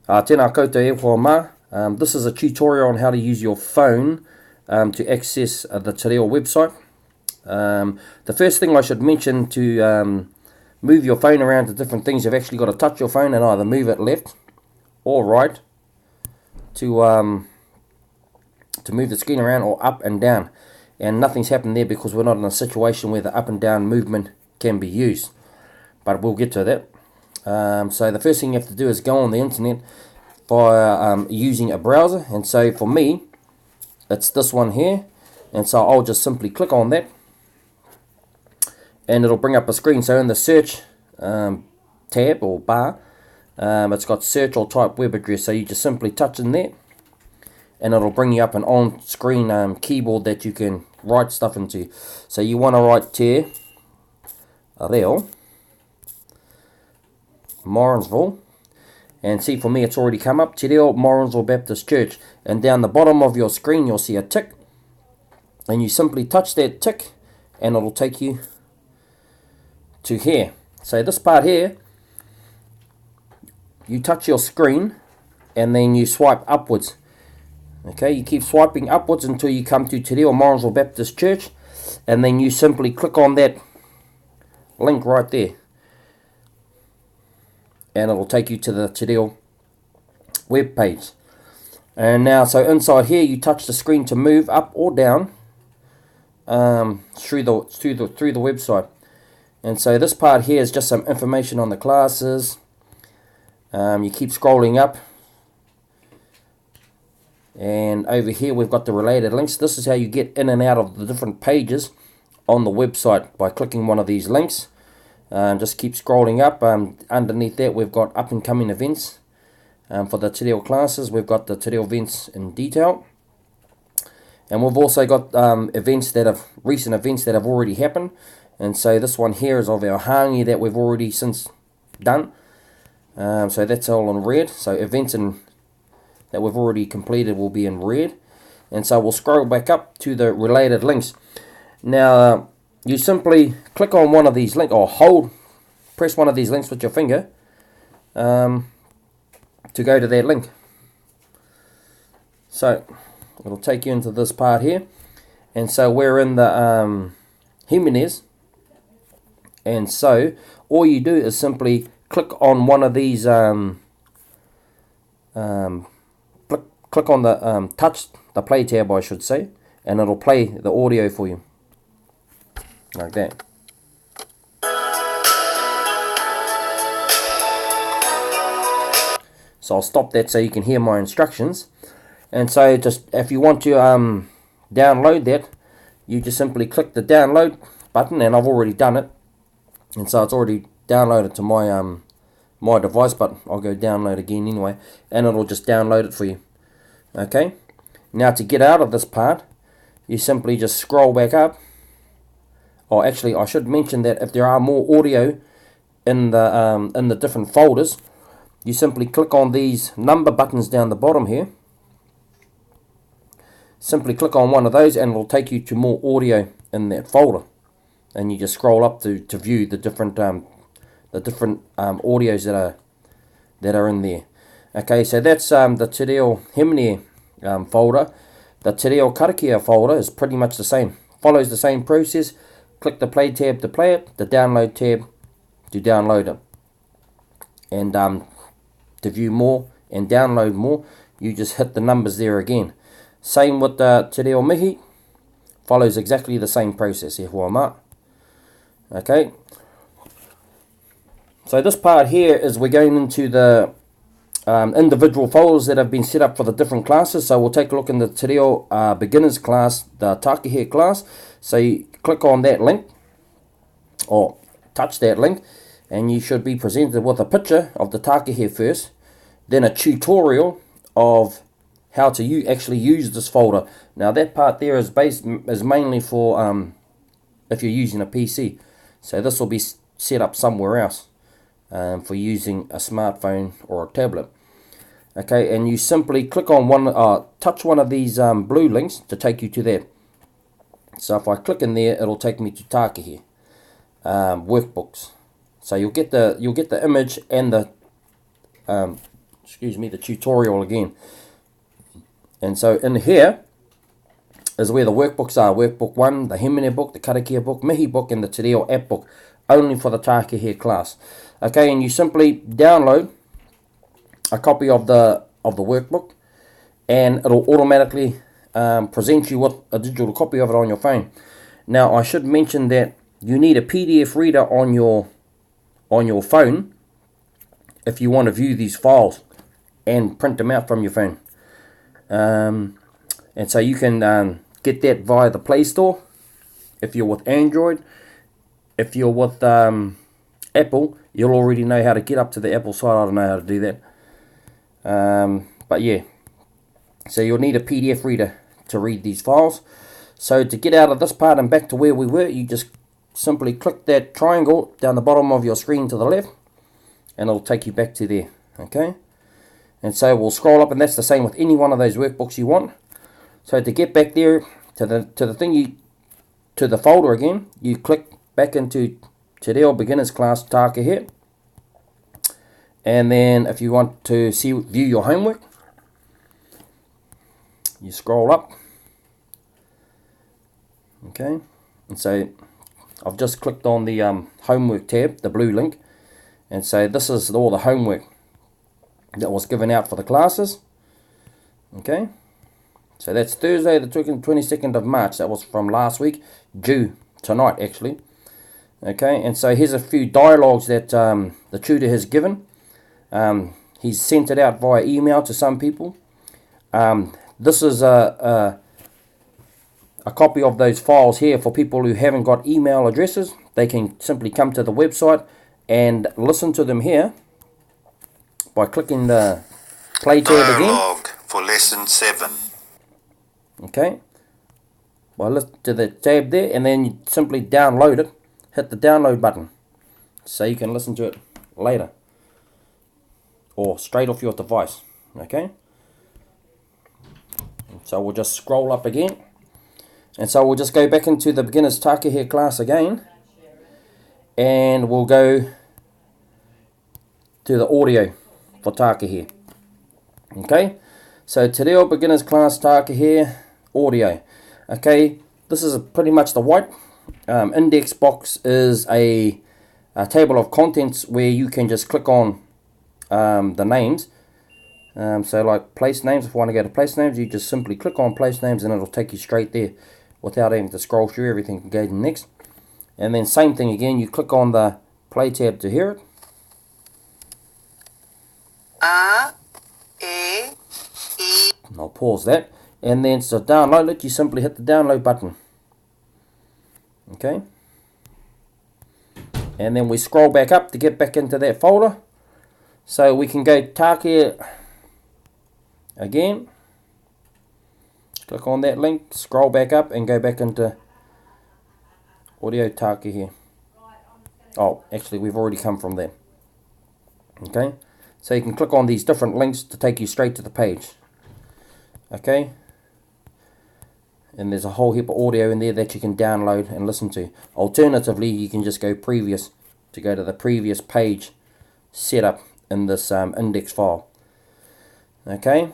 Tēnā koutou e whā mā. This is a tutorial on how to use your phone to access the Te Reo website. The first thing I should mention, to move your phone around to different things, you've actually got to touch your phone and either move it left or right to move the screen around, or up and down. And nothing's happened there because we're not in a situation where the up and down movement can be used. But we'll get to that. So the first thing you have to do is go on the internet by using a browser. And so for me, it's this one here. And so I'll just simply click on that, and it'll bring up a screen. So in the search tab or bar, it's got search or type web address. So you just simply touch in there, and it'll bring you up an on-screen keyboard that you can write stuff into. So you want to write Te Reo Morrinsville, and see, for me it's already come up, Te Reo Morrinsville Baptist Church. And down the bottom of your screen you'll see a tick, and you simply touch that tick and it'll take you to here. So this part here, you touch your screen and then you swipe upwards. Okay, you keep swiping upwards until you come to Te Reo Morrinsville Baptist Church, and then you simply click on that link right there, and it will take you to the Te Reo web page. And now, so inside here, you touch the screen to move up or down through the website. And so this part here is just some information on the classes. You keep scrolling up, and over here we've got the related links. This is how you get in and out of the different pages on the website, by clicking one of these links. Just keep scrolling up. Underneath that we've got up and coming events. For the Te Reo classes, we've got the Te Reo events in detail, and we've also got recent events that have already happened. And so this one here is of our hangi that we've already since done. So that's all in red. So events that we've already completed will be in red. And so we'll scroll back up to the related links. Now you simply click on one of these links, or press one of these links with your finger to go to that link. So it'll take you into this part here, and so we're in the Jimenez. And so all you do is simply click on one of these, click on the touch the play tab, I should say, and it'll play the audio for you like that. So I'll stop that so you can hear my instructions. And so just if you want to download that, you just simply click the download button, and I've already done it, and so it's already downloaded to my my device, but I'll go download again anyway, and it'll just download it for you. Okay, now to get out of this part, you simply just scroll back up. Or actually, I should mention that if there are more audio in the different folders, you simply click on these number buttons down the bottom here. Simply click on one of those, and it'll take you to more audio in that folder. And you just scroll up to view the different audios that are in there. Okay, so that's the Te Reo Himene folder. The Te Reo Karakia folder is pretty much the same. Follows the same process. Click the play tab to play it, the download tab to download it, and to view more and download more, you just hit the numbers there again. Same with the Te Reo Mihi, follows exactly the same process. Okay, so this part here is we're going into the individual folders that have been set up for the different classes. So we'll take a look in the Te Reo beginners class, the Tākehē class. So you click on that link, or touch that link, and you should be presented with a picture of the Tākehē first, then a tutorial of how to actually use this folder. Now that part there is mainly for if you're using a PC. So this will be set up somewhere else for using a smartphone or a tablet. Okay, and you simply click on touch one of these blue links to take you to that. So if I click in there, it'll take me to Tākehē workbooks. So you'll get the image and the the tutorial again. And so in here is where the workbooks are. Workbook 1, the Hemene book, the Karakia book, Mihi book, and the Te Reo app book, only for the Tākehē class. Okay, and you simply download a copy of the workbook, and it'll automatically present you with a digital copy of it on your phone. Now, I should mention that you need a PDF reader on your phone if you want to view these files and print them out from your phone. And so you can get that via the Play Store if you're with Android. If you're with Apple, you'll already know how to get up to the Apple site. I don't know how to do that. But yeah, so you'll need a PDF reader to read these files. So to get out of this part and back to where we were, you just simply click that triangle down the bottom of your screen to the left, and it'll take you back to there. Okay, and so we'll scroll up, and that's the same with any one of those workbooks you want. So to get back there to the folder again, you click back into Te Reo Beginners Class Tākehē, and then if you want to view your homework, you scroll up. Okay, and so I've just clicked on the homework tab, the blue link, and so this is all the homework that was given out for the classes. Okay, so that's Thursday the 22nd of March. That was from last week, due tonight actually. Okay, and so here's a few dialogues that the tutor has given. He's sent it out via email to some people. This is a copy of those files here for people who haven't got email addresses. They can simply come to the website and listen to them here by clicking the play tab again. Dialogue for lesson 7. Okay, well, listen to the tab there, and then you simply download it. Hit the download button so you can listen to it later or straight off your device. Okay, so we'll just scroll up again, and so we'll just go back into the Beginners Tākehē class again, and we'll go to the audio for Tākehē. Okay, so Te Reo Beginners Class Tākehē audio. Okay, this is pretty much the white index box is a table of contents where you can just click on the names. So like place names, if you want to go to place names, you just simply click on place names and it'll take you straight there without having to scroll through everything and go to next. And then same thing again, you click on the play tab to hear it. I'll pause that. And then to download it, you simply hit the download button. Okay, and then we scroll back up to get back into that folder. So we can go Tākehē again, click on that link, scroll back up and go back into audio Tākehē. Oh, actually we've already come from there. Okay, so you can click on these different links to take you straight to the page. Okay, and there's a whole heap of audio in there that you can download and listen to. Alternatively, you can just go previous to go to the previous page set up in this index file. Okay,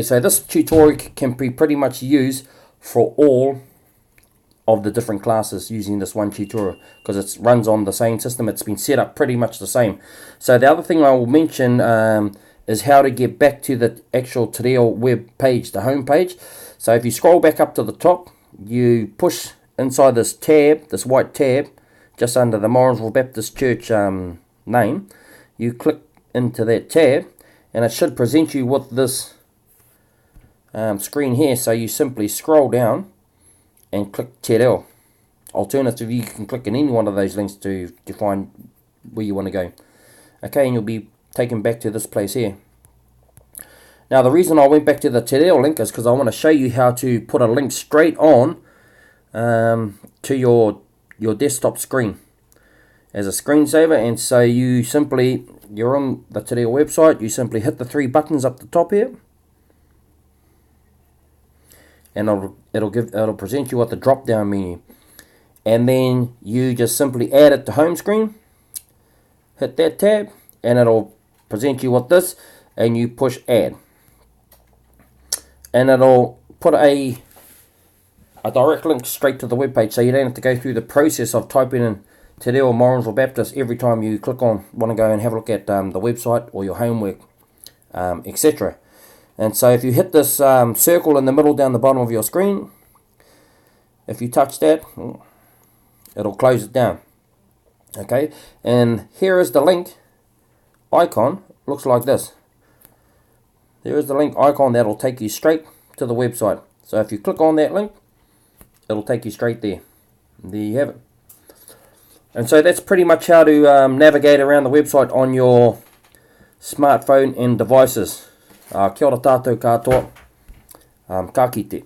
so this tutorial can be pretty much used for all of the different classes using this one tutorial because it runs on the same system. It's been set up pretty much the same. So the other thing I will mention is how to get back to the actual Te Reo web page, the home page. So if you scroll back up to the top, you push inside this tab, this white tab, just under the Morrinsville Baptist Church name. You click into that tab, and it should present you with this screen here. So you simply scroll down and click Te Reo. Alternatively, you can click in any one of those links to find where you want to go. Okay, and you'll be taken back to this place here. Now the reason I went back to the Te Reo link is because I want to show you how to put a link straight on to your desktop screen as a screensaver. And so you're on the Te Reo website, you simply hit the 3 buttons up the top here, and it'll present you with the drop down menu, and then you just simply add it to home screen, hit that tab, and it'll present you with this, and you push add. And it'll put a direct link straight to the webpage, so you don't have to go through the process of typing in Te Reo Morrinsville Baptist every time you want to go and have a look at the website or your homework, etc. And so if you hit this circle in the middle down the bottom of your screen, if you touch that, it'll close it down. Okay, and here is the link icon. Looks like this. There is the link icon that'll take you straight to the website. So if you click on that link, it'll take you straight there. There you have it. And so that's pretty much how to navigate around the website on your smartphone and devices. Kia ora tātou katoa. Ka kite.